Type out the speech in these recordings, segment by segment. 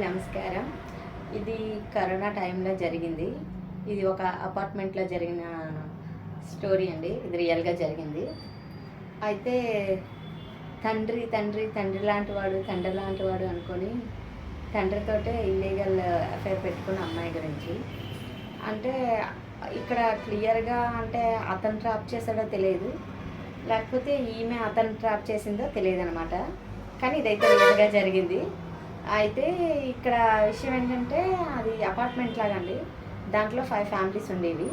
నమస్కారం. ఇది కరోనా టైంలో జరిగింది. ఇది ఒక అపార్ట్మెంట్లో జరిగిన స్టోరీ అండి. ఇది రియల్గా జరిగింది. అయితే తండ్రి తండ్రి తండ్రి లాంటి వాడు తండ్రి లాంటి వాడు అనుకొని తండ్రితోటే ఇల్లీగల్ అఫైర్ పెట్టుకున్న అమ్మాయి గురించి. అంటే ఇక్కడ క్లియర్గా అంటే అతను ట్రాప్ చేశాడో తెలియదు, లేకపోతే ఈమె అతను ట్రాప్ చేసిందో తెలియదు అనమాట. కానీ ఇదైతే రియల్గా జరిగింది. అయితే ఇక్కడ విషయం ఏంటంటే అది అపార్ట్మెంట్ లాగా అండి. దాంట్లో 5 ఫ్యామిలీస్ ఉండేవి.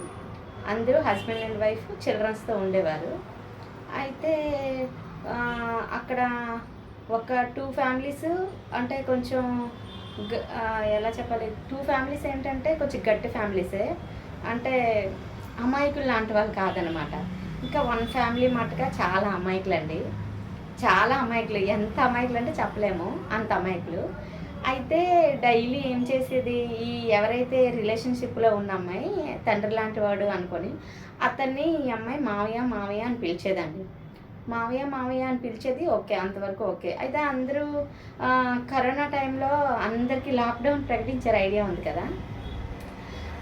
అందరూ హస్బెండ్ అండ్ వైఫ్ చిల్డ్రన్స్తో ఉండేవారు. అయితే అక్కడ ఒక 2 ఫ్యామిలీస్ అంటే కొంచెం ఎలా చెప్పాలి, 2 ఫ్యామిలీస్ ఏంటంటే కొంచెం గట్టి ఫ్యామిలీసే, అంటే అమాయకులు లాంటి వాళ్ళు కాదనమాట. ఇంకా 1 ఫ్యామిలీ మటుగా చాలా అమాయకులండి, చాలా అమాయకులు. ఎంత అమాయకులు అంటే చెప్పలేము, అంత అమాయకులు. అయితే డైలీ ఏం చేసేది, ఈ ఎవరైతే రిలేషన్షిప్లో ఉన్న అమ్మాయి తండ్రి లాంటి వాడు అనుకొని అతన్ని ఈ అమ్మాయి మావయ్య మావయ్య అని పిలిచేదండి. మావయ్య మావయ్య అని పిలిచేది. ఓకే, అంతవరకు ఓకే. అయితే అందరూ కరోనా టైంలో అందరికీ లాక్డౌన్ ప్రకటించారు, ఐడియా ఉంది కదా.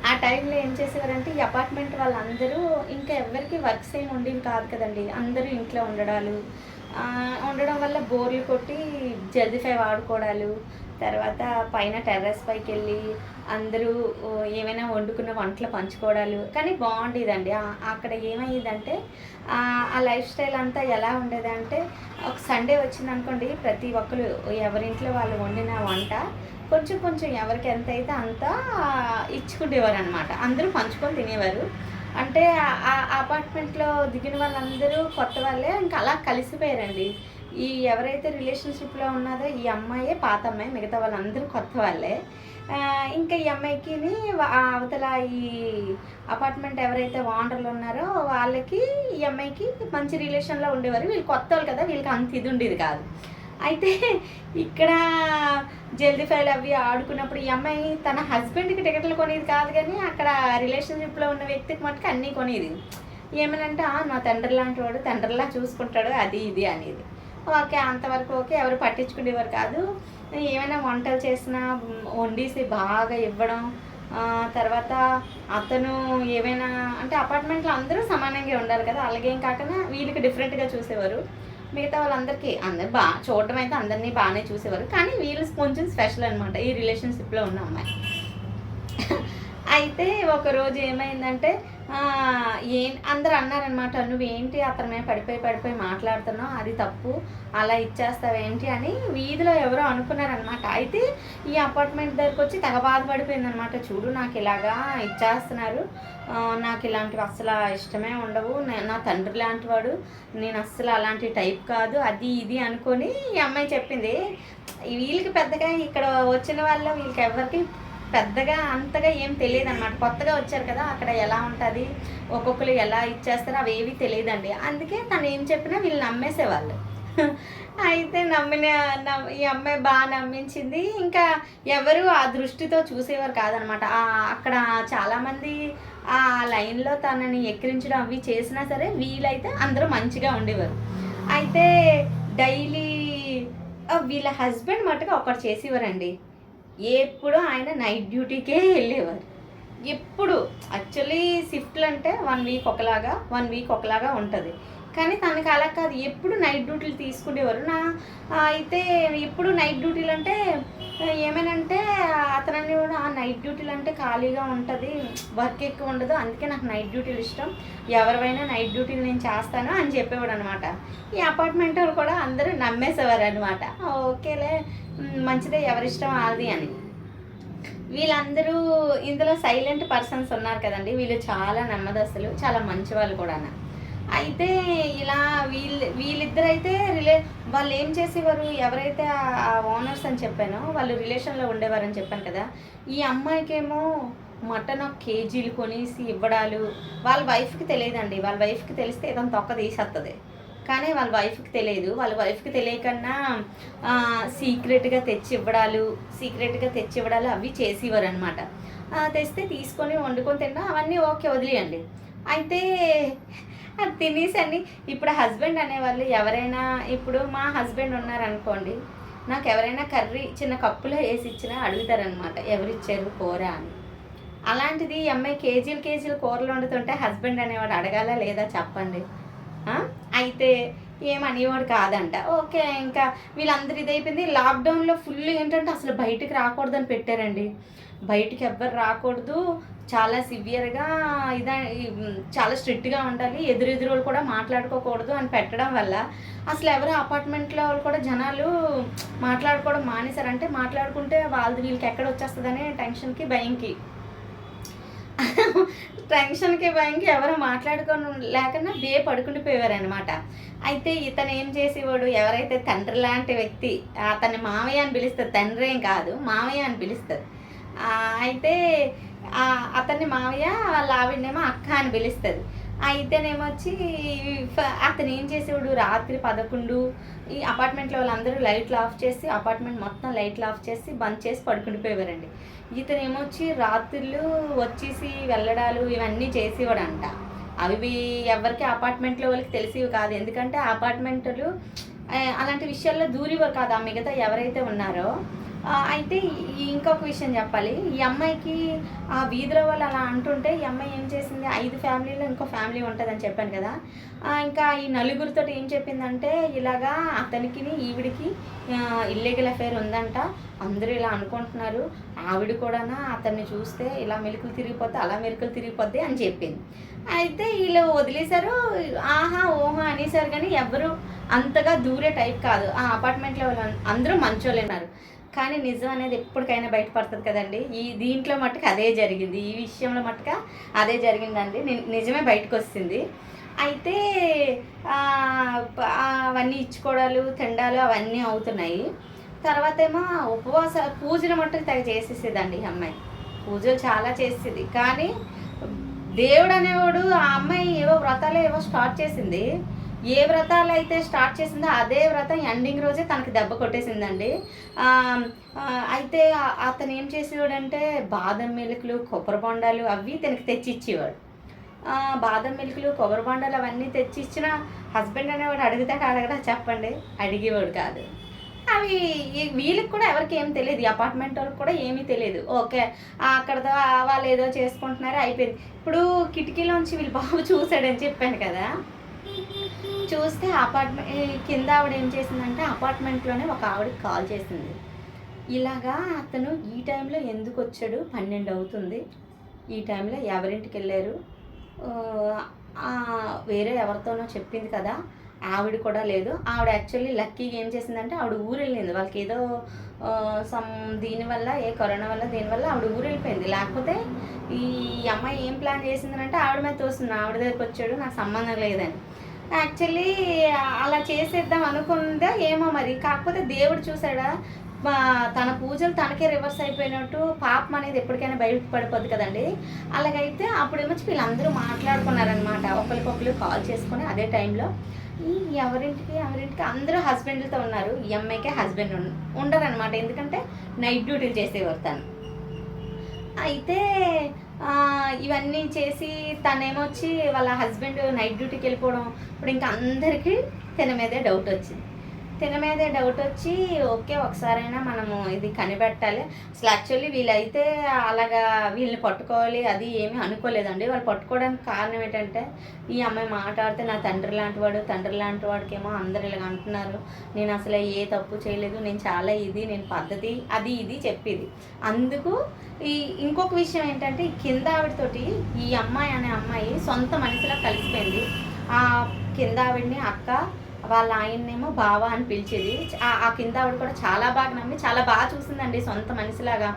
ఆ టైంలో ఏం చేసేవారంటే ఈ అపార్ట్మెంట్ వాళ్ళందరూ ఇంకా ఎవరికి వర్క్స్ ఏమి ఉండేవి కాదు కదండి. అందరూ ఇంట్లో ఉండడం వల్ల బోర్లు కొట్టి జల్దీ 5 ఆడుకోవడాలు, తర్వాత పైన టెర్రస్ పైకి వెళ్ళి అందరూ ఏమైనా వండుకున్న వంటలు పంచుకోవడాలు. కానీ బాగుండేదండి. అక్కడ ఏమయ్యేదంటే ఆ లైఫ్ స్టైల్ అంతా ఎలా ఉండేదంటే, ఒక సండే వచ్చిందనుకోండి, ప్రతి ఒక్కరు ఎవరింట్లో వాళ్ళు వండిన వంట కొంచెం కొంచెం ఎవరికి ఎంత అయితే అంత ఇచ్చుకునేవారు అనమాట. అందరూ పంచుకొని తినేవారు. అంటే ఆ అపార్ట్మెంట్లో దిగిన వాళ్ళందరూ కొత్త వాళ్ళే, ఇంకా అలా కలిసిపోయారండి. ఈ ఎవరైతే రిలేషన్షిప్లో ఉన్నదో ఈ అమ్మాయే పాత అమ్మాయి, మిగతా వాళ్ళందరూ కొత్త వాళ్ళే. ఇంకా ఈ అమ్మాయికి అవతల ఈ అపార్ట్మెంట్ ఎవరైతే ఓనర్లు ఉన్నారో వాళ్ళకి ఈ అమ్మాయికి మంచి రిలేషన్లో ఉండేవారు. వీళ్ళు కొత్త వాళ్ళు కదా, వీళ్ళకి అంత ఇది ఉండేది కాదు. అయితే ఇక్కడ జల్దీ 5 అవి ఆడుకున్నప్పుడు ఈ అమ్మాయి తన హస్బెండ్కి టికెట్లు కొనేది కాదు, కానీ అక్కడ రిలేషన్షిప్లో ఉన్న వ్యక్తికి మటుకు అన్నీ కొనేది. ఏమనంటే నా తండ్రి లాంటి వాడు తండ్రిలా చూసుకుంటాడు, అది ఇది అనేది. ఓకే, అంతవరకు ఓకే. ఎవరు పట్టించుకునేవారు కాదు. ఏమైనా వంటలు చేసినా వండేసి బాగా ఇవ్వడం. తర్వాత అతను ఏమైనా అంటే అపార్ట్మెంట్లో అందరూ సమానంగా ఉండాలి కదా, అలాగేం కాకుండా వీళ్ళకి డిఫరెంట్గా చూసేవారు. మిగతా వాళ్ళందరికీ అందరు చూడడం అయితే అందరినీ బాగానే చూసేవారు, కానీ వీళ్ళు కొంచెం స్పెషల్ అనమాట ఈ రిలేషన్షిప్లో ఉన్న అమ్మాయి. అయితే ఒకరోజు ఏమైందంటే అందరూ అన్నారనమాట, నువ్వేంటి అతని మీద పడిపోయి మాట్లాడుతున్నావు, అది తప్పు, అలా ఇచ్చేస్తావేంటి అని వీధిలో ఎవరో అనుకున్నారనమాట. అయితే ఈ అపార్ట్మెంట్ దగ్గరకు వచ్చి తెగ బాధపడిపోయిందనమాట. చూడు, నాకు ఇలాగా ఇచ్చేస్తున్నారు, నాకు ఇలాంటివి అస్సలు ఇష్టమే ఉండవు, నా తండ్రి లాంటి వాడు, నేను అస్సలు అలాంటి టైప్ కాదు, అది ఇది అనుకొని ఈ అమ్మాయి చెప్పింది. వీళ్ళకి పెద్దగా ఇక్కడ వచ్చిన వాళ్ళు వీళ్ళకి ఎవరికి పెద్దగా అంతగా ఏం తెలియదు అనమాట. కొత్తగా వచ్చారు కదా, అక్కడ ఎలా ఉంటుంది, ఒక్కొక్కరు ఎలా ఇచ్చేస్తారో అవేవి తెలియదండి. అందుకే తను ఏం చెప్పినా వీళ్ళు నమ్మేసేవాళ్ళు. అయితే ఈ అమ్మాయి బాగా నమ్మించింది. ఇంకా ఎవరు ఆ దృష్టితో చూసేవారు కాదనమాట. అక్కడ చాలామంది ఆ లైన్లో తనని ఎక్కిరించడం అవి చేసినా సరే వీళ్ళైతే అందరూ మంచిగా ఉండేవారు. అయితే డైలీ వీళ్ళ హస్బెండ్ మటుగా ఒకటి చేసేవారండి. ఎప్పుడు ఆయన నైట్ డ్యూటీకే వెళ్ళేవారు. ఎప్పుడు యాక్చువల్లీ షిఫ్ట్లు అంటే 1 వీక్ ఒకలాగా 1 వీక్ ఒకలాగా ఉంటుంది, కానీ తనకి అలా కాదు, ఎప్పుడు నైట్ డ్యూటీలు తీసుకునేవారు. అయితే ఎప్పుడు నైట్ డ్యూటీలు అంటే ఏమైనంటే అతనని కూడా ఆ నైట్ డ్యూటీలు అంటే ఖాళీగా ఉంటుంది, వర్క్ ఎక్కువ ఉండదు, అందుకే నాకు నైట్ డ్యూటీలు ఇష్టం, ఎవరివైనా నైట్ డ్యూటీలు నేను చేస్తాను అని చెప్పేవాడు అనమాట. ఈ అపార్ట్మెంట్ వాళ్ళు కూడా అందరూ నమ్మేసేవారు అనమాట. ఓకేలే, మంచిదే, ఎవరిష్టం అది అని. వీళ్ళందరూ ఇందులో సైలెంట్ పర్సన్స్ ఉన్నారు కదండి, వీళ్ళు చాలా నమ్మదస్తులు, చాలా మంచి వాళ్ళు కూడా. అయితే ఇలా వీళ్ళిద్దరైతే వాళ్ళు ఏం చేసేవారు, ఎవరైతే ఆ ఓనర్స్ అని చెప్పానో వాళ్ళు రిలేషన్లో ఉండేవారని చెప్పాను కదా, ఈ అమ్మాయికేమో మటన్ కేజీలు కొనేసి ఇవ్వడాలు. వాళ్ళ వైఫ్కి తెలియదండి, వాళ్ళ వైఫ్కి తెలిస్తే ఏదైనా తొక్క తీసేస్తుంది, కానీ వాళ్ళ వైఫ్కి తెలియదు. వాళ్ళ వైఫ్కి తెలియకన్నా సీక్రెట్గా తెచ్చివ్వడాలు అవి చేసేవారు అనమాట. తెస్తే తీసుకొని వండుకొని తిన్నా అవన్నీ ఓకే, వదిలేయండి. అయితే అది తినేసండి. ఇప్పుడు హస్బెండ్ అనేవాళ్ళు ఎవరైనా, ఇప్పుడు మా హస్బెండ్ ఉన్నారనుకోండి, నాకు ఎవరైనా కర్రీ చిన్న కప్పులో వేసి ఇచ్చినా అడుగుతారనమాట, ఎవరిచ్చారు కూర అని. అలాంటిది ఈ అమ్మాయి కేజీలు కేజీలు కూరలు వండుతుంటే హస్బెండ్ అనేవాడు అడగాలా లేదా చెప్పండి. అయితే ఏమనేవాడు కాదంట. ఓకే, ఇంకా వీళ్ళందరూ ఇదైపోయింది. లాక్డౌన్లో ఫుల్ ఏంటంటే అసలు బయటికి రాకూడదని పెట్టారండి. బయటికి ఎవ్వరు రాకూడదు, చాలా సివియర్గా చాలా స్ట్రిక్ట్గా ఉండాలి, ఎదురెదురు కూడా మాట్లాడుకోకూడదు అని పెట్టడం వల్ల అసలు ఎవరు అపార్ట్మెంట్లో వాళ్ళు కూడా జనాలు మాట్లాడుకోవడం మానేశారు. అంటే మాట్లాడుకుంటే వాళ్ళది వీళ్ళకి ఎక్కడ వచ్చేస్తుందనే టెన్షన్కి భయంకి భయంకి ఎవరు మాట్లాడుకొని లేకుండా పడుకుండిపోయేవారనమాట. అయితే ఇతను ఏం చేసేవాడు, ఎవరైతే తండ్రి లాంటి వ్యక్తి, అతన్ని మావయ్య అని పిలుస్తుంది, తండ్రి ఏం కాదు మావయ్య అని పిలుస్తుంది. అయితే అతన్ని మావయ్య, ఆవిడనేమో అక్క అని పిలుస్తుంది. అయితేనేమొచ్చి అతను ఏం చేసేవాడు, రాత్రి 11 ఈ అపార్ట్మెంట్లో వాళ్ళందరూ లైట్లు ఆఫ్ చేసి, అపార్ట్మెంట్ మొత్తం లైట్లు ఆఫ్ చేసి బంద్ చేసి పడుకుండిపోయేవారండి. ఇతను ఏమొచ్చి రాత్రులు వచ్చేసి వెళ్ళడాలు ఇవన్నీ చేసేవాడంట. అవి ఎవరికి అపార్ట్మెంట్లో వాళ్ళకి తెలిసేవి కాదు. ఎందుకంటే అపార్ట్మెంట్లు అలాంటి విషయాల్లో దూరేవారు కాదు ఆ మిగతా ఎవరైతే ఉన్నారో. అయితే ఇంకొక విషయం చెప్పాలి. ఈ అమ్మాయికి ఆ వీధిలో వాళ్ళు అలా అంటుంటే ఈ అమ్మాయి ఏం చేసింది, 5 ఫ్యామిలీలో ఇంకో ఫ్యామిలీ ఉంటుందని చెప్పాను కదా. ఇంకా ఈ నలుగురితో ఏం చెప్పిందంటే, ఇలాగా అతనికి ఈవిడికి ఇల్లీగల్ అఫైర్ ఉందంట, అందరూ ఇలా అనుకుంటున్నారు, ఆవిడ కూడా అతన్ని చూస్తే ఇలా మెలికలు తిరిగిపోతే అలా మెలికలు తిరిగిపోద్ది అని చెప్పింది. అయితే వీళ్ళు వదిలేశారు, ఆహా ఓహా అనేసారు. కానీ ఎవరు అంతగా దూరే టైప్ కాదు. ఆ అపార్ట్మెంట్లో వాళ్ళు అందరూ మంచోళ్ళున్నారు. కానీ నిజం అనేది ఎప్పటికైనా బయటపడుతుంది కదండి. దీంట్లో మట్టుకు అదే జరిగింది, ఈ విషయంలో మట్టుక అదే జరిగిందండి. నిజమే బయటకు వస్తుంది. అయితే అవన్నీ ఇచ్చుకోవడాలు తిండాలు అవన్నీ అవుతున్నాయి. తర్వాత ఏమో పూజలు మట్టుకు తెగ చేసేసేదండి ఈ అమ్మాయి. పూజలు చాలా చేసేది. కానీ దేవుడు అనేవాడు ఆ అమ్మాయి ఏవో వ్రతాలు ఏవో స్టార్ట్ చేసింది. ఏ వ్రతాలు అయితే స్టార్ట్ చేసిందో అదే వ్రతం ఎండింగ్ రోజే తనకి దెబ్బ కొట్టేసిందండి. అయితే అతను ఏం చేసేవాడంటే బాదం మిల్క్లు, కొబ్బరి బొండాలు అవి తనకి తెచ్చి ఇచ్చేవాడు. బాదం మిల్క్లు, కొబ్బరి బొండాలు అవన్నీ తెచ్చి ఇచ్చిన హస్బెండ్ అనేవాడు అడగడా చెప్పండి, అడిగేవాడు కాదు. అవి వీళ్ళకి కూడా ఎవరికి ఏం తెలియదు, ఈ అపార్ట్మెంట్ వాళ్ళకి కూడా ఏమీ తెలియదు. ఓకే, అక్కడతో వాళ్ళు ఏదో చేసుకుంటున్నారో అయిపోయింది. ఇప్పుడు కిటికీలోంచి వీళ్ళు బాబు చూశాడని చెప్పాను కదా. చూస్తే కింద ఆవిడ ఏం చేసిందంటే అపార్ట్మెంట్లోనే ఒక ఆవిడకి కాల్ చేసింది. ఇలాగా అతను ఈ టైంలో ఎందుకు వచ్చాడు, 12 అవుతుంది, ఈ టైంలో ఎవరింటికి వెళ్ళారు, వేరే ఎవరితోనో చెప్పింది కదా, ఆవిడ కూడా లేదు. ఆవిడ యాక్చువల్లీ లక్కీగా ఏం చేసిందంటే ఆవిడ ఊరు వెళ్ళింది. వాళ్ళకి ఏదో దీనివల్ల కరోనా వల్ల దీనివల్ల ఆవిడ ఊరు వెళ్ళిపోయింది. లేకపోతే ఈ అమ్మాయి ఏం ప్లాన్ చేసిందంటే ఆవిడ మీద తోస్తుంది, ఆవిడ దగ్గరికి వచ్చాడు నాకు సంబంధం లేదని. యాక్చువల్లీ అలా చేసేద్దాం అనుకుందా ఏమో మరి. కాకపోతే దేవుడు చూసాడా, తన పూజలు తనకే రివర్స్ అయిపోయినట్టు పాపం అనేది ఎప్పటికైనా బయటకు పడిపోద్ది కదండి. అలాగైతే అప్పుడేమో వీళ్ళందరూ మాట్లాడుకున్నారనమాట, ఒకరికొకరు కాల్ చేసుకుని అదే టైంలో. ఎవరింటికి అందరూ హస్బెండ్లతో ఉన్నారు. ఈ అమ్మాయికే హస్బెండ్ ఉండరనమాట, ఎందుకంటే నైట్ డ్యూటీలు చేసేవారు తను. అయితే ఇవన్నీ చేసి తనేమొచ్చి వాళ్ళ హస్బెండ్ నైట్ డ్యూటీకి వెళ్ళిపోవడం. ఇప్పుడు ఇంకా అందరికీ తన మీదే డౌట్ వచ్చింది. ఓకే ఒకసారైనా మనము ఇది కనిపెట్టాలి. అసలు యాక్చువల్లీ వీళ్ళైతే అలాగా వీళ్ళని పట్టుకోవాలి అది ఏమీ అనుకోలేదండి. వాళ్ళు పట్టుకోవడానికి కారణం ఏంటంటే, ఈ అమ్మాయి మాట్లాడితే నా తండ్రి లాంటి వాడికేమో అందరు ఇలాగ అంటున్నారు, నేను అసలు ఏ తప్పు చేయలేదు, నేను చాలా నేను పద్ధతి అది ఇది చెప్పేది. అందుకు ఇంకొక విషయం ఏంటంటే, కింద ఆవిడతోటి ఈ అమ్మాయి అనే అమ్మాయి సొంత మనిషిలా కలిసిపోయింది. ఆ కింద ఆవిడని అక్క, వాళ్ళ ఆయన్నేమో బావ అని పిలిచేది. ఆ కింద ఆవిడ కూడా చాలా బాగా నమ్మి చాలా బాగా చూసిందండి, సొంత మనిషిలాగా.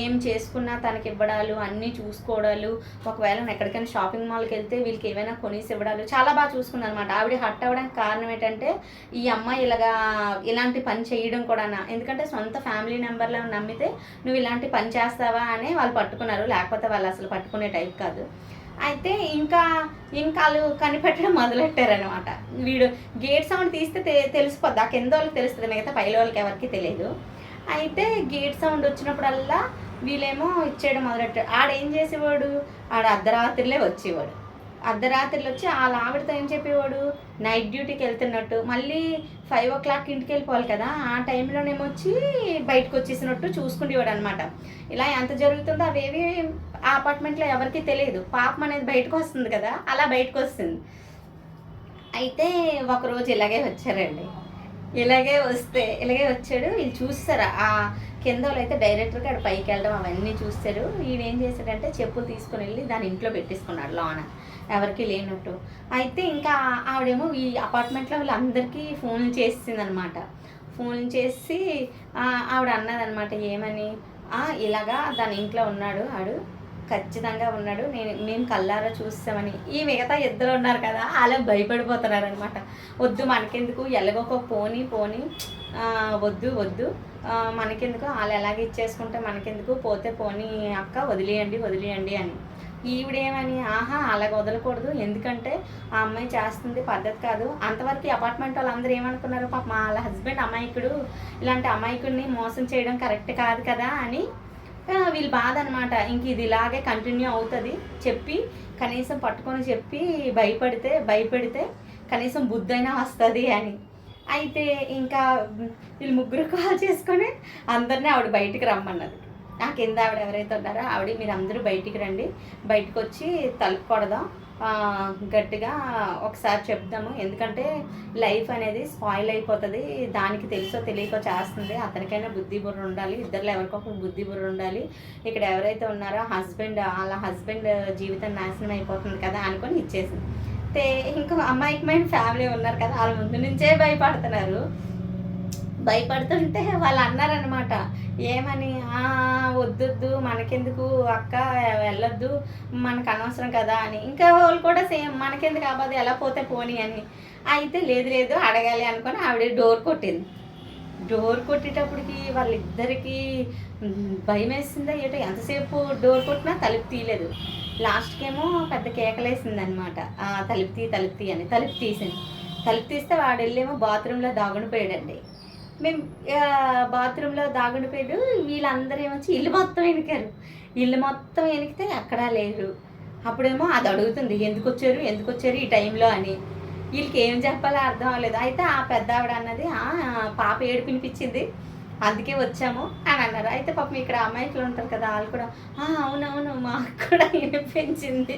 ఏం చేసుకున్నా తనకి ఇవ్వడాలు, అన్నీ చూసుకోవడాలు, ఒకవేళ ఎక్కడికైనా షాపింగ్ మాల్కి వెళ్తే వీళ్ళకి ఏమైనా కొనేసి ఇవ్వడాలు చాలా బాగా చూసుకుంది అనమాట. ఆవిడ హట్ అవ్వడానికి కారణం ఏంటంటే, ఈ అమ్మాయి ఇలాంటి పని చేయడం కూడా. ఎందుకంటే సొంత ఫ్యామిలీ మెంబర్లో నమ్మితే నువ్వు ఇలాంటి పని చేస్తావా అని వాళ్ళు పట్టుకున్నారు, లేకపోతే వాళ్ళు అసలు పట్టుకునే టైప్ కాదు. అయితే ఇంకా వాళ్ళు కనిపెట్టడం మొదలెట్టారనమాట. వీడు గేట్ సౌండ్ తీస్తే తెలిసిపోద్ది, ఆ కింద వాళ్ళకి తెలుస్తుంది, మిగతా పైల వాళ్ళకి ఎవరికి తెలియదు. అయితే గేట్ సౌండ్ వచ్చినప్పుడల్లా వీళ్ళేమో ఇచ్చేయడం మొదలెట్టాడు. ఆడేం చేసేవాడు, ఆడ అర్ధరాత్రిలే వచ్చేవాడు. అర్ధరాత్రులు వచ్చి వాళ్ళ ఆవిడతో ఏం చెప్పేవాడు, నైట్ డ్యూటీకి వెళ్తున్నట్టు, మళ్ళీ 5 o'clock ఇంటికి వెళ్ళిపోవాలి కదా, ఆ టైంలోనేమొచ్చి బయటకు వచ్చేసినట్టు చూసుకునేవాడు అనమాట. ఇలా ఎంత జరుగుతుందో అవేవి ఆ అపార్ట్మెంట్లో ఎవరికీ తెలియదు. పాపం అనేది బయటకు వస్తుంది కదా, అలా బయటకు వస్తుంది. అయితే ఒకరోజు ఇలాగే వచ్చారండి. ఇలాగే వచ్చాడు. వీళ్ళు చూస్తారు, ఆ కింద వాళ్ళైతే డైరెక్టర్గా ఆడ పైకి వెళ్ళడం అవన్నీ చూస్తారు. ఈయనేం చేశాడంటే చెప్పులు తీసుకుని వెళ్ళి దాని ఇంట్లో పెట్టేసుకున్నాడు లోన, ఎవరికి లేనట్టు. అయితే ఇంకా ఆవిడేమో ఈ అపార్ట్మెంట్లో వాళ్ళందరికీ ఫోన్లు చేసిందనమాట. ఫోన్ చేసి ఆవిడ అన్నదనమాట, ఏమని, ఇలాగా దాని ఇంట్లో ఉన్నాడు, ఆడు ఖచ్చితంగా ఉన్నాడు, మేము కళ్ళారా చూస్తామని. ఈ మిగతా ఇద్దరు ఉన్నారు కదా, అలా భయపడిపోతున్నారనమాట. వద్దు మనకెందుకు, ఎలాగొక పోనీ వద్దు మనకెందుకు, వాళ్ళు ఎలాగ ఇచ్చేసుకుంటే మనకెందుకు, పోతే పోనీ అక్క వదిలేయండి అని. ఈవిడేమని, అలాగ వదలకూడదు, ఎందుకంటే ఆ అమ్మాయి చేస్తుంది పద్ధతి కాదు. అంతవరకు అపార్ట్మెంట్ వాళ్ళందరూ ఏమనుకున్నారు, పాప వాళ్ళ హస్బెండ్ అమాయకుడు, ఇలాంటి అమాయకుడిని మోసం చేయడం కరెక్ట్ కాదు కదా అని వీళ్ళు బాధ అనమాట. ఇంక ఇది ఇలాగే కంటిన్యూ అవుతుంది, చెప్పి కనీసం పట్టుకొని చెప్పి భయపెడితే కనీసం బుద్ధైనా వస్తుంది అని. అయితే ఇంకా వీళ్ళు ముగ్గురు కాల్ చేసుకొని అందరినీ ఆవిడ బయటికి రమ్మన్నది. ఆ కింద ఆవిడ ఎవరైతే ఉన్నారో ఆవిడ, మీరు అందరూ బయటికి రండి, బయటకు వచ్చి తలుపు కొడదాం, గట్టిగా ఒకసారి చెప్దాము, ఎందుకంటే లైఫ్ అనేది స్పాయిల్ అయిపోతుంది, దానికి తెలుసో తెలియకో చేస్తుంది, అతనికైనా బుద్ధి బుర్ర ఉండాలి, ఇద్దరులో ఎవరికొకరు బుద్ధి బుర్ర ఉండాలి, ఇక్కడ ఎవరైతే ఉన్నారో వాళ్ళ హస్బెండ్ జీవితం నాశనం అయిపోతుంది కదా అనుకొని ఇచ్చేసింది. ఇంకా అమాయకమైన ఫ్యామిలీ ఉన్నారు కదా, వాళ్ళ ముందు నుంచే భయపడుతుంటే వాళ్ళు అన్నారనమాట, ఏమని, వద్దొద్దు మనకెందుకు అక్క, వెళ్ళొద్దు, మనకు అనవసరం కదా అని. ఇంకా వాళ్ళు కూడా సేమ్, మనకెందుకు అవ్వదు, ఎలా పోతే పోనీ అని. అయితే లేదు అడగాలి అనుకొని ఆవిడ డోర్ కొట్టేటప్పటికి వాళ్ళిద్దరికీ భయం వేసిందా ఏటో, ఎంతసేపు డోర్ కొట్టినా తలుపు తీయలేదు. లాస్ట్కేమో పెద్ద కేకలేసింది అనమాట, తలుపు తీ అని. తలుపు తీస్తే వాడు వెళ్ళేమో బాత్రూంలో దాగునిపోయాడండి. మేము బాత్రూంలో దాగునిపోయాడు. వీళ్ళందరూ ఏమొచ్చి ఇల్లు మొత్తం వెనికితే ఎక్కడా లేరు. అప్పుడేమో అది అడుగుతుంది, ఎందుకు వచ్చారు ఈ టైంలో అని. వీళ్ళకి ఏం చెప్పాలో అర్థం అవ్వలేదు. అయితే ఆ పెద్ద ఆవిడ అన్నది, పాప ఏడుపు వినిపించింది, అందుకే వచ్చాము అని అన్నారు. అయితే పాపం ఇక్కడ అమ్మాయిలు ఉంటారు కదా, వాళ్ళు కూడా అవునవును మాకు కూడా వినిపించింది,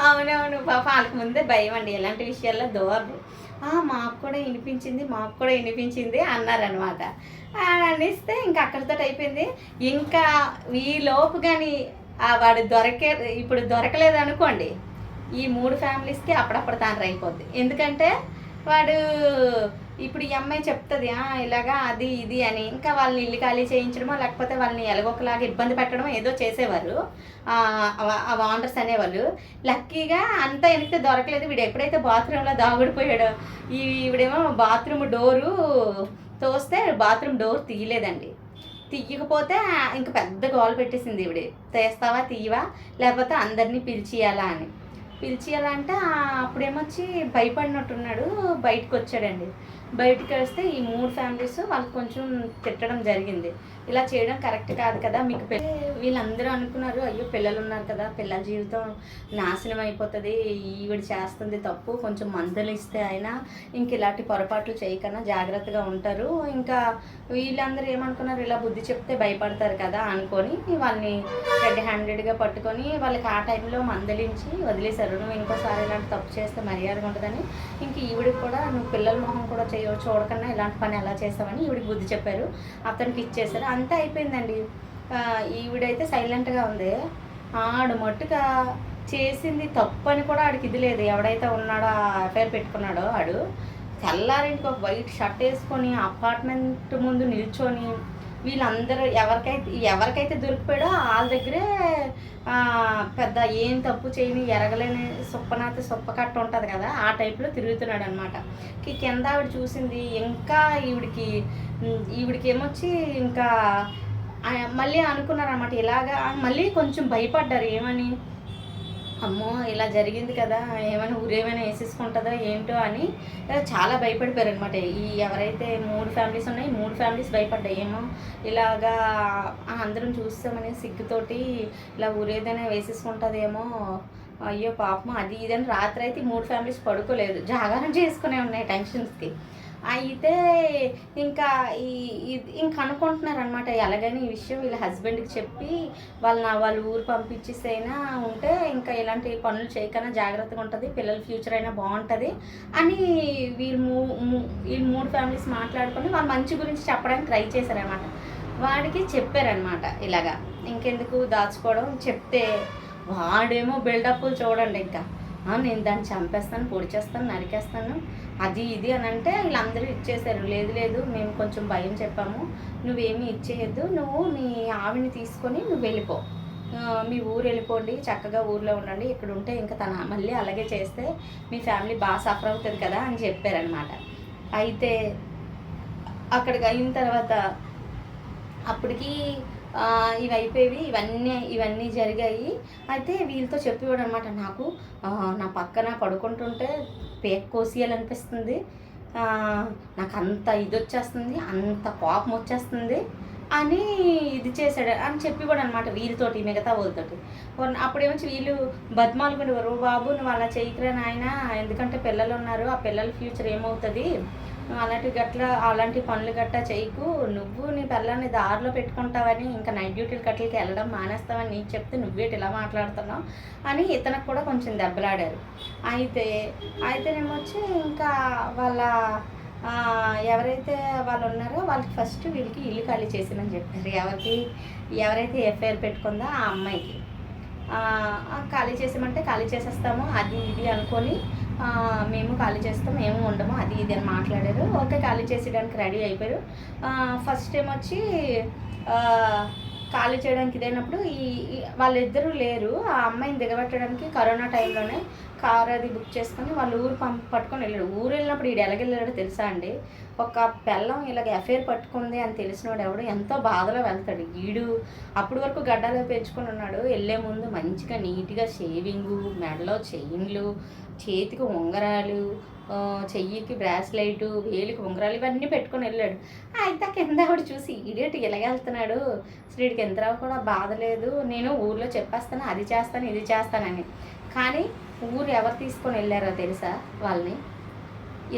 అవునవును పాప వాళ్ళకి ముందే భయం అండి, ఎలాంటి విషయాల్లో దూరరు. మాకు కూడా వినిపించింది అన్నారనమాట. అనిస్తే ఇంకా అక్కడితో అయిపోయింది. ఇంకా ఈ లోపు కానీ వాడు ఇప్పుడు దొరకలేదు అనుకోండి, ఈ 3 ఫ్యామిలీస్కి అప్పుడప్పుడు తాను అయిపోద్ది. ఎందుకంటే వాడు ఇప్పుడు ఈ అమ్మాయి చెప్తుంది ఇలాగా అది ఇది అని, ఇంకా వాళ్ళని ఇల్లు ఖాళీ చేయించడమో లేకపోతే వాళ్ళని ఎలాగొకలాగా ఇబ్బంది పెట్టడమో ఏదో చేసేవారు ఓనర్స్ అనేవాళ్ళు. లక్కీగా అంతా వెనక్కి దొరకలేదు. వీడు ఎప్పుడైతే బాత్రూంలో దాగుడిపోయాడో, ఈవిడేమో బాత్రూమ్ డోరు తోస్తే బాత్రూమ్ డోర్ తీయలేదండి. తీయకపోతే ఇంక పెద్ద గోల పెట్టేసింది ఈవిడ, తీస్తావా తీయవా లేకపోతే అందరినీ పిలిచియాలంటే అప్పుడేమొచ్చి భయపడినట్టున్నాడు, బయటకు వచ్చాడండి. బయటకు వస్తే ఈ 3 ఫ్యామిలీస్ వాళ్ళకి కొంచెం తిట్టడం జరిగింది, ఇలా చేయడం కరెక్ట్ కాదు కదా, మీకు వీళ్ళందరూ అనుకున్నారు, అయ్యో పిల్లలు ఉన్నారు కదా, పిల్లల జీవితం నాశనం అయిపోతుంది, ఈవిడ చేస్తుంది తప్పు, కొంచెం మందులు ఇస్తే అయినా ఇంక ఇలాంటి పొరపాట్లు చేయకన్నా జాగ్రత్తగా ఉంటారు. ఇంకా వీళ్ళందరూ ఏమనుకున్నారు, ఇలా బుద్ధి చెప్తే భయపడతారు కదా అనుకొని వాళ్ళని రెడ్ హ్యాండెడ్గా పట్టుకొని వాళ్ళకి ఆ టైంలో మందలించి వదిలేశారు. నువ్వు ఇంకోసారి ఇలాంటి తప్పు చేస్తే మర్యాదగా ఉంటుందని. ఇంక ఈవిడికి కూడా, నువ్వు పిల్లల మొహం కూడా చూడకన్నా ఇలాంటి పని ఎలా చేస్తామని ఈవిడికి బుద్ధి చెప్పారు, అతనికి ఇచ్చేసారు, అంతా అయిపోయిందండి. ఈవిడైతే సైలెంట్గా ఉంది. ఆడు మట్టుగా చేసింది తప్పు అని కూడా ఆడికి ఇది లేదు. ఎవడైతే ఉన్నాడో ఆ అఫైర్ పెట్టుకున్నాడో ఆడు తెల్లారింటికి ఒక వైట్ షర్ట్ వేసుకొని అపార్ట్మెంట్ ముందు నిల్చొని వీళ్ళందరూ ఎవరికైతే దొరికిపోయాడో వాళ్ళ దగ్గరే పెద్ద ఏం తప్పు చేయని ఎరగలేని సుప్పకట్ట ఉంటుంది కదా, ఆ టైప్లో తిరుగుతున్నాడు అనమాట. కింద ఆవిడ చూసింది. ఇంకా ఈవిడికి ఏమొచ్చి ఇంకా మళ్ళీ అనుకున్నారన్నమాట, ఇలాగా మళ్ళీ కొంచెం భయపడ్డారు. ఏమని, అమ్మో ఇలా జరిగింది కదా, ఏమైనా ఊరేమైనా వేసేసుకుంటుందో ఏంటో అని చాలా భయపడిపోయారు అనమాట. ఎవరైతే 3 ఫ్యామిలీస్ ఉన్నాయో 3 ఫ్యామిలీస్ భయపడ్డాయి. ఏమో ఇలాగా అందరం చూస్తామని సిగ్గుతోటి ఇలా ఊరేదైనా వేసేసుకుంటుందేమో అయ్యో పాపం అది ఇదని రాత్రి అయితే 3 ఫ్యామిలీస్ పడుకోలేదు, జాగారం చేసుకునే ఉన్నాయి టెన్షన్స్కి. అయితే ఇంకా ఈ ఇంక అనుకుంటున్నారనమాట ఎలాగని ఈ విషయం వీళ్ళ హస్బెండ్కి చెప్పి వాళ్ళ ఊరు పంపించేసైనా ఉంటే ఇంకా ఇలాంటి పనులు చేయకన్నా జాగ్రత్తగా ఉంటుంది, పిల్లల ఫ్యూచర్ అయినా బాగుంటుంది అని వీళ్ళు 3 ఫ్యామిలీస్ మాట్లాడుకొని వాళ్ళ మంచి గురించి చెప్పడానికి ట్రై చేశారనమాట. వాడికి చెప్పారనమాట ఇలాగా, ఇంకెందుకు దాచుకోవడం చెప్తే వాడేమో బిల్డప్లు చూడండి ఇంకా, నేను దాన్ని చంపేస్తాను, పొడి చేస్తాను, నరికేస్తాను, అది ఇది అని అంటే వీళ్ళందరూ ఇచ్చేశారు. లేదు లేదు మేము కొంచెం భయం చెప్పాము, నువ్వేమీ ఇచ్చేయద్దు, నువ్వు మీ ఆవిని తీసుకొని నువ్వు వెళ్ళిపో, మీ ఊరు వెళ్ళిపోండి, చక్కగా ఊర్లో ఉండండి, ఇక్కడ ఉంటే ఇంకా తన మళ్ళీ అలాగే చేస్తే మీ ఫ్యామిలీ బాగా సఫర్ అవుతుంది కదా అని చెప్పారనమాట. అయితే అక్కడికి అయిన తర్వాత అప్పటికి ఇవి అయిపోయేవి, ఇవన్నీ జరిగాయి. అయితే వీళ్ళతో చెప్పేవాడు అనమాట, నాకు నా పక్కన పడుకుంటుంటే పేక కోసేయాలనిపిస్తుంది, నాకు అంత ఇది వచ్చేస్తుంది, అంత కోపం వచ్చేస్తుంది అని ఇది చేశాడు అని చెప్పేవాడు అనమాట వీళ్ళతోటి, మిగతా వాళ్ళతోటి. అప్పుడేమొచ్చి వీళ్ళు బతిమాలుకునేవారు, బాబు నువ్వు అలా చేయకురా నాయన, ఎందుకంటే పిల్లలు ఉన్నారు, ఆ పిల్లల ఫ్యూచర్ ఏమవుతుంది, అలాంటి పనులు గట్టా చేయకు, నువ్వు నీ పిల్లల్ని దారిలో పెట్టుకుంటావని ఇంకా నైట్ డ్యూటీలు గట్లకి వెళ్ళడం మానేస్తావని నీకు చెప్తే నువ్వేటి ఇలా మాట్లాడుతున్నావు అని ఇతనికి కూడా కొంచెం దెబ్బలాడారు. అయితేనేమొచ్చి ఇంకా వాళ్ళ ఎవరైతే వాళ్ళు ఉన్నారో వాళ్ళకి ఫస్ట్ వీళ్ళకి ఇల్లు ఖాళీ చేసామని చెప్పారు. ఎవరైతే ఎఫ్ఐఆర్ పెట్టుకుందో ఆ అమ్మాయికి ఖాళీ చేసామంటే ఖాళీ చేసేస్తాము అది ఇది అనుకొని మేము ఖాళీ చేస్తాం, మేము ఉండము, అది ఇది అని మాట్లాడారు. ఓకే, ఖాళీ చేసేయడానికి రెడీ అయిపోయారు. ఫస్ట్ టైం వచ్చి ఖాళీ చేయడానికి ఇదైనప్పుడు వాళ్ళిద్దరూ లేరు. ఆ అమ్మాయిని దిగబెట్టడానికి కరోనా టైంలోనే కారు అది బుక్ చేసుకొని వాళ్ళు ఊరు పట్టుకొని వెళ్ళాడు. ఊరు వెళ్ళినప్పుడు ఈడు ఎలాగెళ్ళాడో తెలుసా అండి, ఒక పెళ్ళం ఇలాగ ఎఫ్ఐఆర్ పట్టుకుంది అని తెలిసినవాడు ఎవడు ఎంతో బాధలో వెళ్తాడు. ఈడు అప్పటి వరకు గడ్డలో పెంచుకొని ఉన్నాడు, వెళ్ళే ముందు మంచిగా నీట్గా షేవింగు, మెడలో చైన్లు, చేతికి ఉంగరాలు, చెయ్యికి బ్రాస్లైటు, వేలికి ఉంగరాలు ఇవన్నీ పెట్టుకొని వెళ్ళాడు. అయితే కింద ఆవిడ చూసి ఈడేటి ఇలాగెళ్తున్నాడు, వీడికి ఎంతరావు కూడా బాధ లేదు, నేను ఊర్లో చెప్పేస్తాను, అది చేస్తాను ఇది చేస్తానని. కానీ ఊరు ఎవరు తీసుకొని వెళ్ళారో తెలుసా వాళ్ళని,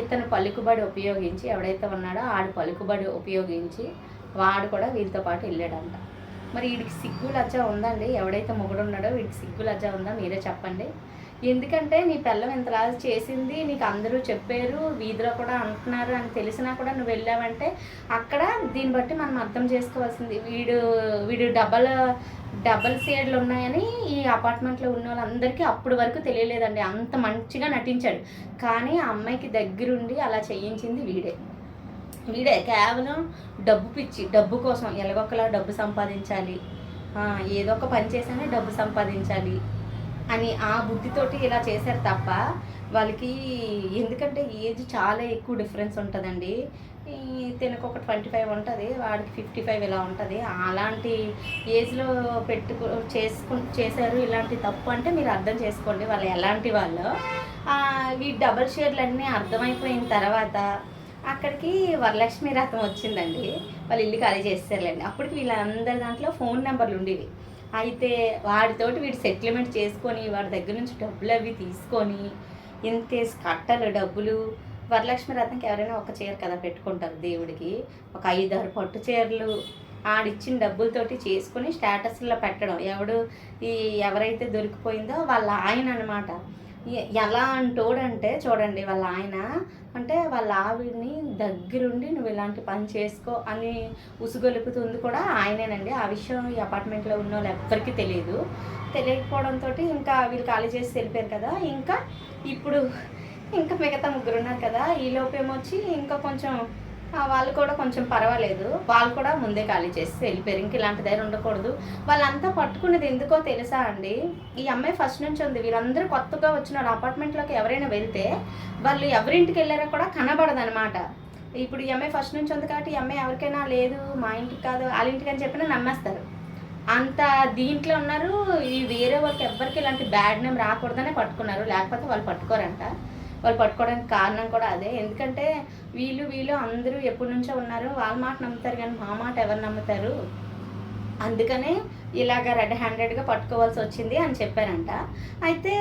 ఇతను పలుకుబడి ఉపయోగించి ఎవడైతే ఉన్నాడో ఆడు పలుకుబడి ఉపయోగించి వాడు కూడా వీళ్ళతో పాటు వెళ్ళాడంట. మరి వీడికి సిగ్గు లజ్జ ఉందండి? ఎవడైతే మొగుడు ఉన్నాడో వీడికి సిగ్గు లజ్జ ఉందా మీరే చెప్పండి. ఎందుకంటే నీ పిల్లం ఇంతలా చేసింది నీకు అందరూ చెప్పారు, వీధిలో కూడా అంటున్నారు అని తెలిసినా కూడా నువ్వు వెళ్ళావంటే అక్కడ దీన్ని బట్టి మనం అర్థం చేసుకోవాల్సింది, వీడు డబల్ షేడ్లు ఉన్నాయని ఈ అపార్ట్మెంట్లో ఉన్న వాళ్ళందరికీ అప్పటి వరకు తెలియలేదండి. అంత మంచిగా నటించాడు. కానీ ఆ అమ్మాయికి దగ్గరుండి అలా చేయించింది వీడే కేవలం డబ్బు పిచ్చి, డబ్బు కోసం ఎలాగొకలా డబ్బు సంపాదించాలి, ఏదో ఒక పని చేసినా డబ్బు సంపాదించాలి అని ఆ బుద్ధితోటి ఇలా చేశారు తప్ప వాళ్ళకి, ఎందుకంటే ఏజ్ చాలా ఎక్కువ డిఫరెన్స్ ఉంటుందండి. తినకు ఒక 25 ఉంటుంది, వాడికి 55 ఇలా ఉంటుంది. అలాంటి ఏజ్లో చేశారు ఇలాంటి తప్పు అంటే మీరు అర్థం చేసుకోండి వాళ్ళు ఎలాంటి వాళ్ళు. ఈ డబల్ షేర్లన్నీ అర్థమైపోయిన తర్వాత అక్కడికి వరలక్ష్మి రథం వచ్చిందండి. వాళ్ళు ఇల్లు ఖాళీ చేస్తారులేండి. అప్పటికి వీళ్ళందరి దాంట్లో ఫోన్ నెంబర్లు ఉండేవి. అయితే వాడితోటి వీడు సెటిల్మెంట్ చేసుకొని వాడి దగ్గర నుంచి డబ్బులు అవి తీసుకొని ఇంతేసి కట్టలు డబ్బులు. వరలక్ష్మి రథంకి ఎవరైనా ఒక చీర కదా పెట్టుకుంటారు దేవుడికి, ఒక 5-6 పట్టు చీరలు ఆడిచ్చిన డబ్బులతోటి చేసుకొని స్టేటస్లో పెట్టడం. ఎవరైతే దొరికిపోయిందో వాళ్ళ ఆయన అనమాట. ఎలా అంటోడంటే చూడండి, వాళ్ళ ఆయన అంటే వాళ్ళ ఆవిడ్ని దగ్గరుండి నువ్వు ఇలాంటి పని చేసుకో అని ఉసుగొలుపుతుంది కూడా ఆయనేనండి. ఆ విషయం ఈ అపార్ట్మెంట్లో ఉన్న వాళ్ళు ఎవ్వరికీ తెలియకపోవడంతో ఇంకా వీళ్ళు ఖాళీ చేసి వెళ్ళిపోయారు కదా. ఇంకా మిగతా 3 ఉన్నారు కదా, ఈ లోపేమొచ్చి ఇంకా కొంచెం వాళ్ళు కూడా కొంచెం పర్వాలేదు, వాళ్ళు కూడా ముందే ఖాళీ చేసి వెళ్ళిపోయారు. ఇంక ఇలాంటి దగ్గర ఉండకూడదు. వాళ్ళంతా పట్టుకునేది ఎందుకో తెలుసా అండి, ఈ అమ్మాయి ఫస్ట్ నుంచి ఉంది, వీళ్ళందరూ కొత్తగా వచ్చినారు అపార్ట్మెంట్లోకి ఎవరైనా వెళ్తే వాళ్ళు ఎవరింటికి వెళ్ళారో కూడా కనబడదనమాట. ఇప్పుడు ఈ అమ్మాయి ఫస్ట్ నుంచి ఉంది కాబట్టి ఈ అమ్మాయి ఎవరికైనా లేదు మా ఇంటికి కాదు వాళ్ళ ఇంటికి అని చెప్పినా నమ్మేస్తారు. అంత దీంట్లో ఉన్నారు. ఈ వేరే వాళ్ళకి ఎవ్వరికి ఇలాంటి బ్యాడ్ నేమ్ రాకూడదనే పట్టుకున్నారు, లేకపోతే వాళ్ళు పట్టుకోరంట. వాళ్ళు పట్టుకోవడానికి కారణం కూడా అదే. ఎందుకంటే వీళ్ళు అందరూ ఎప్పటి నుంచో ఉన్నారు, వాళ్ళ మాట నమ్ముతారు కానీ మా మాట ఎవరు నమ్ముతారు అందుకనే ఇలాగ రెడ్ హ్యాండెడ్గా పట్టుకోవాల్సి వచ్చింది అని చెప్పారంట. అయితే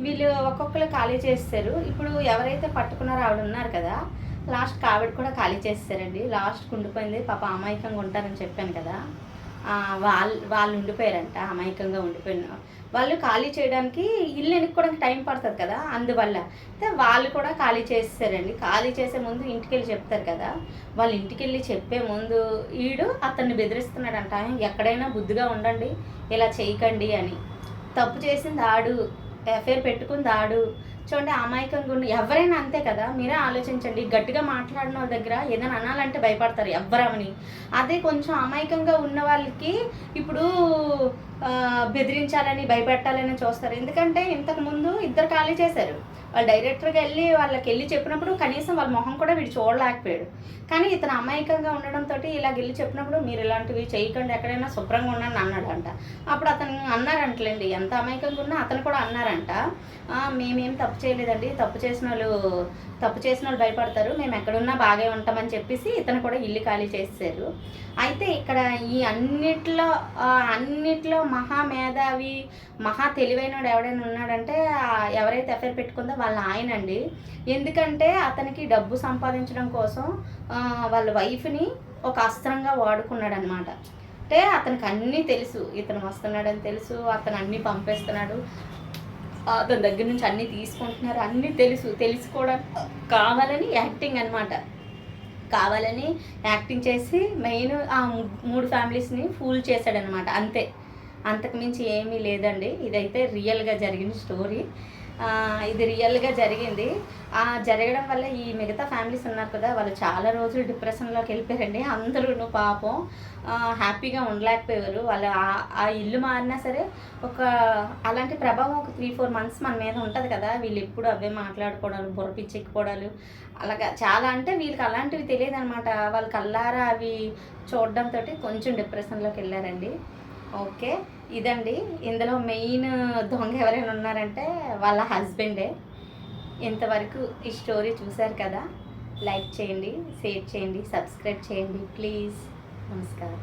వీళ్ళు ఒక్కొక్కరు ఖాళీ చేస్తారు. ఇప్పుడు ఎవరైతే పట్టుకున్నారో ఆవిడ ఉన్నారు కదా, లాస్ట్‌కి ఆవిడ కూడా ఖాళీ చేసేసారండి. లాస్ట్‌కి ఉండిపోయింది. పాపం అమాయకంగా ఉంటారని చెప్పాను కదా, వాళ్ళు ఉండిపోయారంట. అమాయకంగా ఉండిపోయిన వాళ్ళు ఖాళీ చేయడానికి, ఇల్లు ఎనుక్కోవడానికి టైం పడుతుంది కదా, అందువల్ల. అయితే వాళ్ళు కూడా ఖాళీ చేసేసారండి. ఖాళీ చేసే ముందు ఇంటికెళ్ళి చెప్తారు కదా, వాళ్ళు ఇంటికెళ్ళి చెప్పే ముందు అతన్ని బెదిరిస్తున్నాడంట. ఎక్కడైనా బుద్ధిగా ఉండండి, ఇలా చేయకండి అని. తప్పు చేసింది ఆడు, ఎఫ్ఐఆర్ పెట్టుకుంది ఆడు. చూడండి, అమాయకంగా ఉండి ఎవరైనా అంతే కదా, మీరే ఆలోచించండి. గట్టిగా మాట్లాడిన వాళ్ళ దగ్గర ఏదైనా అనాలంటే భయపడతారు ఎవ్వరమని. అదే కొంచెం అమాయకంగా ఉన్న వాళ్ళకి ఇప్పుడు బెదిరించాలని, భయపెట్టాలని చూస్తారు. ఎందుకంటే ఇంతకుముందు ఇద్దరు ఖాళీ చేశారు. వాళ్ళు డైరెక్టర్గా వాళ్ళకి చెప్పినప్పుడు కనీసం వాళ్ళ మొహం కూడా వీడు చూడలేకపోయాడు. కానీ ఇతను అమాయకంగా ఉండడంతో ఇలాగెళ్ళి చెప్పినప్పుడు మీరు ఇలాంటివి చేయకండి, ఎక్కడైనా శుభ్రంగా ఉండండి అన్నాడంట. అప్పుడు అతను అన్నారంటలేండి, ఎంత అమాయకంగా ఉన్నా అతను కూడా అన్నారంట, మేమేం తప్పు చేయలేదండి, తప్పు చేసిన వాళ్ళు భయపడతారు, మేము ఎక్కడున్నా బాగా ఉంటామని చెప్పేసి ఇతను కూడా ఇల్లు ఖాళీ చేసేసారు. అయితే ఇక్కడ ఈ అన్నిట్లో మహామేధావి, మహా తెలివైనడు ఎవడైనా ఉన్నాడంటే ఎవరైతే ఎఫ్ఐఆర్ పెట్టుకుందో వాళ్ళ ఆయనండి. ఎందుకంటే అతనికి డబ్బు సంపాదించడం కోసం వాళ్ళ వైఫ్ని ఒక అస్త్రంగా వాడుకున్నాడు అనమాట. అంటే అతనికి అన్నీ తెలుసు, ఇతను వస్తున్నాడని తెలుసు, అతను అన్నీ పంపేస్తున్నాడు, అతని దగ్గర నుంచి అన్నీ తీసుకుంటున్నారు, అన్నీ తెలుసుకోవడానికి కావాలని యాక్టింగ్ అనమాట. కావాలని యాక్టింగ్ చేసి మెయిన్ ఆ 3 ఫ్యామిలీస్ని ఫూల్ చేశాడనమాట, అంతే. అంతకుమించి ఏమీ లేదండి. ఇదైతే రియల్గా జరిగిన స్టోరీ. ఇది రియల్గా జరిగింది. జరగడం వల్ల ఈ మిగతా ఫ్యామిలీస్ ఉన్నారు కదా, వాళ్ళు చాలా రోజులు డిప్రెషన్లోకి వెళ్ళిపోయారండి. అందరూ పాపం హ్యాపీగా ఉండలేకపోయారు. వాళ్ళు ఆ ఇల్లు మారినా సరే అలాంటి ప్రభావం ఒక 3-4 మంత్స్ మన మీద ఉంటుంది కదా. వీళ్ళు ఎప్పుడు అవే మాట్లాడుకోవడాలు, బుర్ర పిచ్చెక్కిపోవడాలు, అలాగా చాలా. అంటే వీళ్ళకి అలాంటివి తెలియదు అనమాట. వాళ్ళ కళ్ళారా అవి చూడడంతో కొంచెం డిప్రెషన్లోకి వెళ్ళారండి. ఓకే, ఇదండి. ఇందులో మెయిన్ దొంగ ఎవరైనా ఉన్నారంటే వాళ్ళ హస్బెండే. ఇంతవరకు ఈ స్టోరీ చూశారు కదా, లైక్ చేయండి, షేర్ చేయండి, సబ్స్క్రైబ్ చేయండి ప్లీజ్. నమస్కారం.